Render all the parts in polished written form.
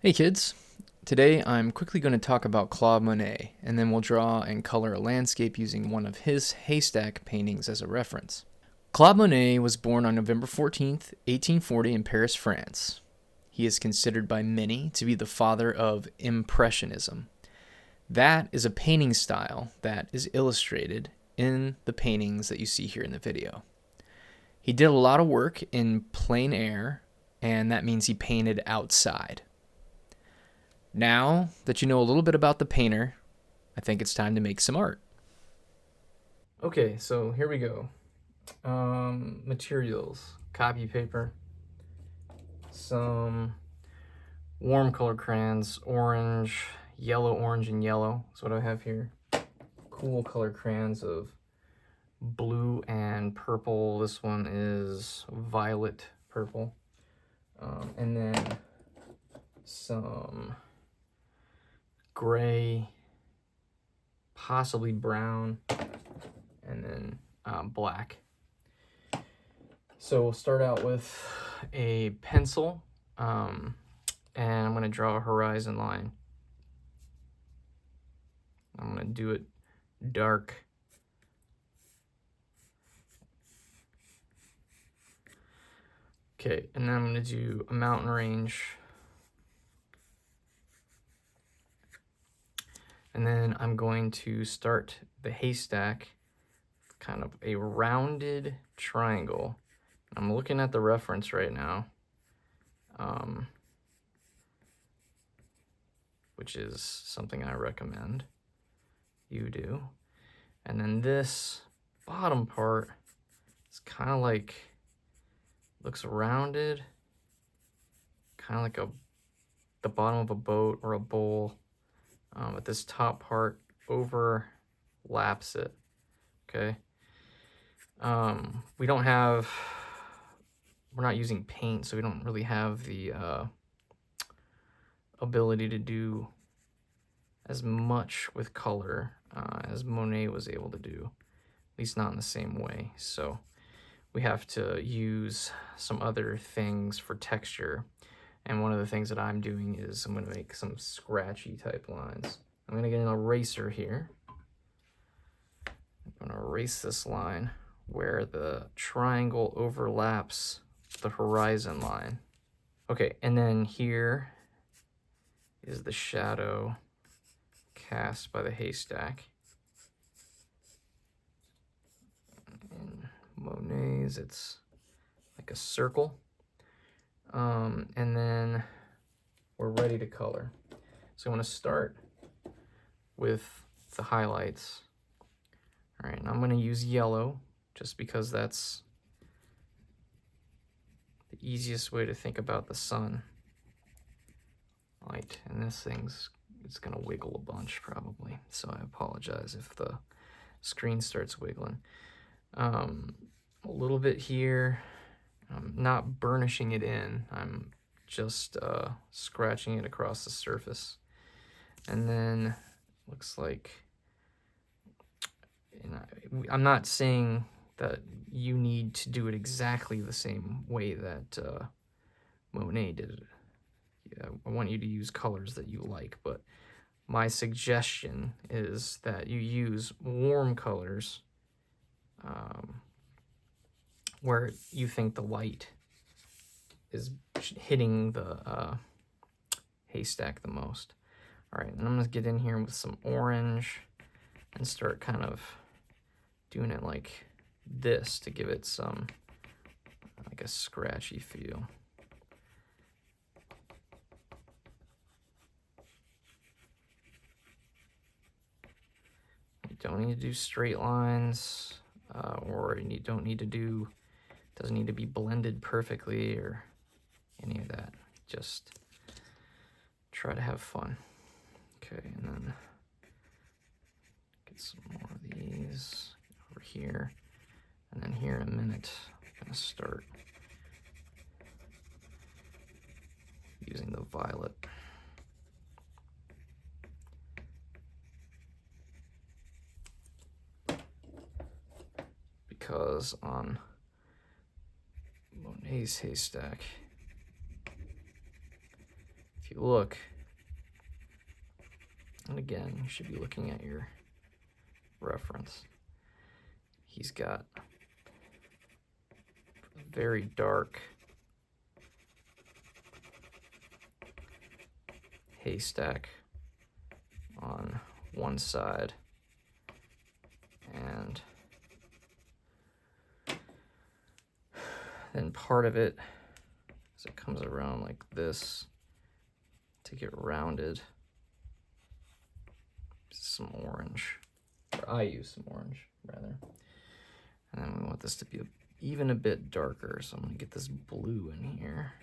Hey kids! Today I'm quickly going to talk about Claude Monet, and then we'll draw and color a landscape using one of his haystack paintings as a reference. Claude Monet was born on November 14th, 1840 in Paris, France. He is considered by many to be the father of Impressionism. That is a painting style that is illustrated in the paintings that you see here in the video. He did a lot of work in plein air, and that means he painted outside. Now that you know a little bit about the painter, I think it's time to make some art. Okay, so here we go. Materials, copy paper, some warm color crayons, orange, orange, and yellow is what I have here. Cool color crayons of blue and purple. This one is violet purple. And then some gray, possibly brown, and then black. So we'll start out with a pencil, and I'm going to draw a horizon line. I'm going to do it dark. Okay, and then I'm going to do a mountain range. And then I'm going to start the haystack, kind of a rounded triangle. I'm looking at the reference right now, which is something I recommend you do. And then this bottom part is kind of like, looks rounded, kind of like the bottom of a boat or a bowl. But this top part overlaps it, okay? We're not using paint, so we don't really have the ability to do as much with color as Monet was able to do, at least not in the same way. So we have to use some other things for texture. And one of the things that I'm doing is I'm going to make some scratchy type lines. I'm going to get an eraser here. I'm going to erase this line where the triangle overlaps the horizon line. Okay, and then here is the shadow cast by the haystack. In Monet's, it's like a circle. And then we're ready to color. So I'm going to start with the highlights. All right, and I'm going to use yellow just because that's the easiest way to think about the sun. Light, and this it's going to wiggle a bunch probably, so I apologize if the screen starts wiggling. A little bit here. I'm not burnishing it in, I'm just scratching it across the surface. And then looks like, I'm not saying that you need to do it exactly the same way that Monet did it. Yeah, I want you to use colors that you like, but my suggestion is that you use warm colors where you think the light is hitting the haystack the most. All right, and I'm gonna get in here with some orange and start kind of doing it like this to give it some, like a scratchy feel. You don't need to do straight lines, or you don't need to do, doesn't need to be blended perfectly or any of that. Just try to have fun. Okay, and then get some more of these over here. And then here in a minute, I'm gonna start using the violet. Because on Monet's haystack, if you look, and again, you should be looking at your reference, he's got a very dark haystack on one side, and then part of it, as it comes around like this, to get rounded, some orange, or I use some orange rather, and then we want this to be even a bit darker, so I'm going to get this blue in here.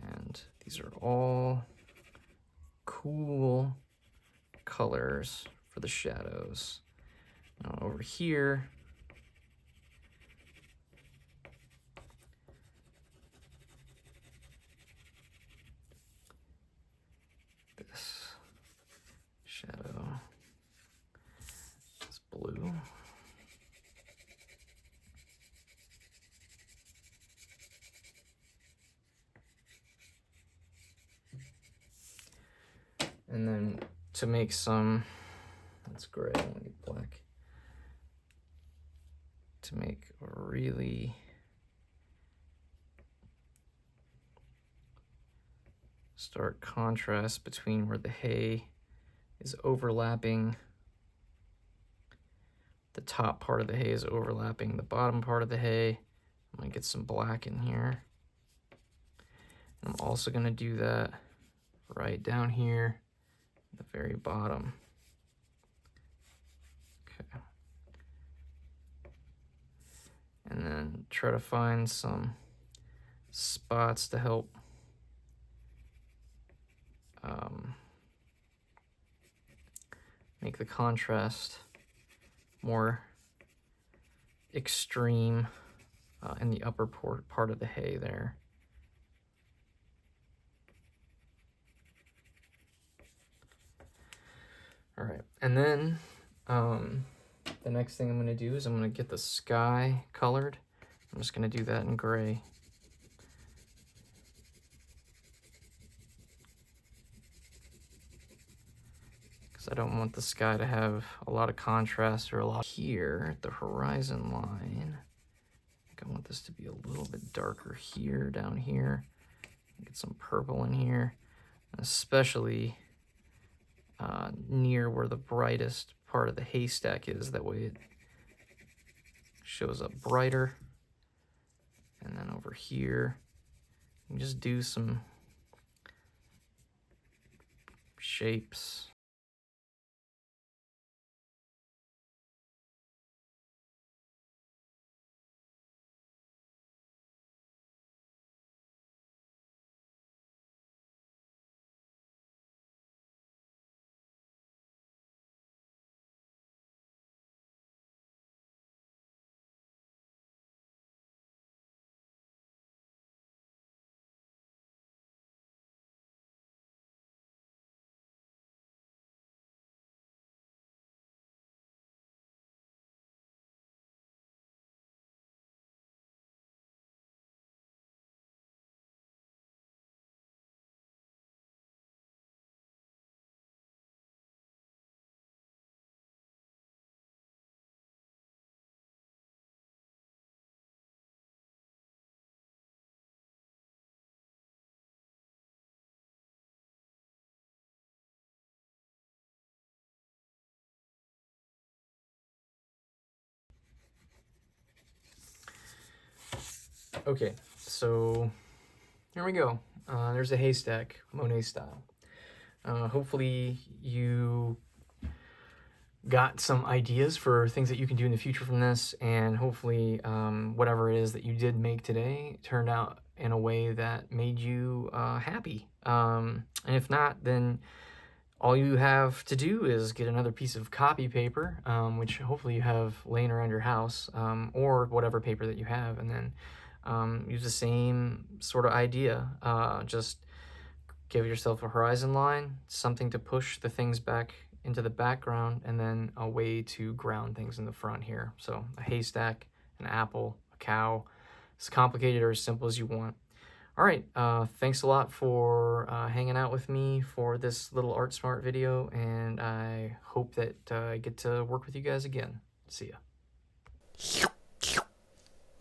And these are all cool colors for the shadows. Now over here, this shadow is blue. And then to make some, that's gray, I want to get black. To make a really stark contrast between where the hay is overlapping, the top part of the hay is overlapping the bottom part of the hay. I'm going to get some black in here. And I'm also going to do that right down here at the very bottom. Okay. And then try to find some spots to help make the contrast more extreme in the upper part of the hay there. All right, and then the next thing I'm going to do is I'm going to get the sky colored. I'm just going to do that in gray. Because I don't want the sky to have a lot of contrast or a lot. Here at the horizon line, I think I want this to be a little bit darker here, down here. Get some purple in here, especially near where the brightest part of the haystack is. That way it shows up brighter. And then over here, you just do some shapes. Okay, so here we go. There's a haystack, Monet style. Hopefully you got some ideas for things that you can do in the future from this, and hopefully whatever it is that you did make today turned out in a way that made you happy. And if not, then all you have to do is get another piece of copy paper, which hopefully you have laying around your house, or whatever paper that you have, and then use the same sort of idea. Just give yourself a horizon line, something to push the things back into the background, and then a way to ground things in the front here. So a haystack, an apple, a cow, as complicated or as simple as you want. All right, thanks a lot for hanging out with me for this little Art Smart video, and I hope that I get to work with you guys again. See ya.